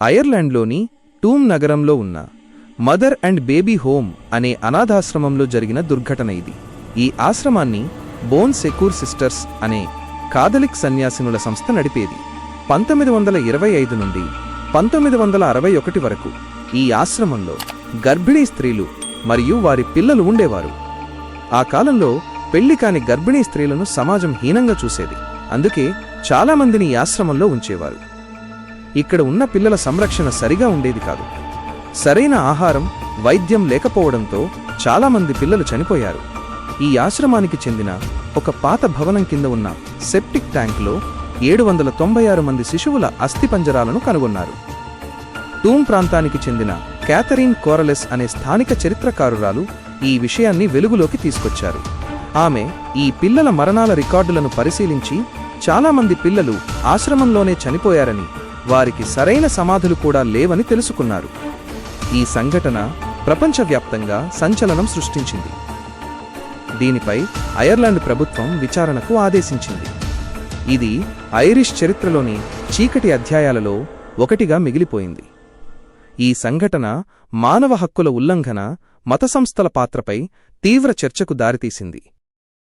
ఐర్లాండ్లోని tomb నగరంలో ఉన్న mother and baby home అనే అనాథాశ్రమంలో జరిగిన దుర్ఘటన ఇది. ఈ ఆశ్రమాన్ని బోన్ సెకూర్ సిస్టర్స్ అనే కాథలిక్ సన్యాసినుల సంస్థ నడిపేది. 1925 నుండి 1961 వరకు ఈ ఆశ్రమంలో గర్భిణీ స్త్రీలు మరియు వారి పిల్లలు ఉండేవారు. ఆ కాలంలో పెళ్లి కాని గర్భిణీ స్త్రీలను సమాజం హీనంగా చూసేది. అందుకే చాలామందిని ఈ ఆశ్రమంలో ఉంచేవారు. ఇక్కడ ఉన్న పిల్లల సంరక్షణ సరిగా ఉండేది కాదు. సరైన ఆహారం, వైద్యం లేకపోవడంతో చాలామంది పిల్లలు చనిపోయారు. ఈ ఆశ్రమానికి చెందిన ఒక పాత భవనం కింద ఉన్న సెప్టిక్ ట్యాంక్లో 796 మంది శిశువుల అస్థిపంజరాలను కనుగొన్నారు. టూమ్ ప్రాంతానికి చెందిన క్యాథరిన్ కోరలెస్ అనే స్థానిక చరిత్రకారురాలు ఈ విషయాన్ని వెలుగులోకి తీసుకొచ్చారు. ఆమె ఈ పిల్లల మరణాల రికార్డులను పరిశీలించి చాలామంది పిల్లలు ఆశ్రమంలోనే చనిపోయారని, వారికి సరైన సమాధులు కూడా లేవని తెలుసుకున్నారు. ఈ సంఘటన ప్రపంచవ్యాప్తంగా సంచలనం సృష్టించింది. దీనిపై ఐర్లాండ్ ప్రభుత్వం విచారణకు ఆదేశించింది. ఇది ఐరిష్ చరిత్రలోని చీకటి అధ్యాయాలలో ఒకటిగా మిగిలిపోయింది. ఈ సంఘటన మానవ హక్కుల ఉల్లంఘన, మత సంస్థల పాత్రపై తీవ్ర చర్చకు దారితీసింది.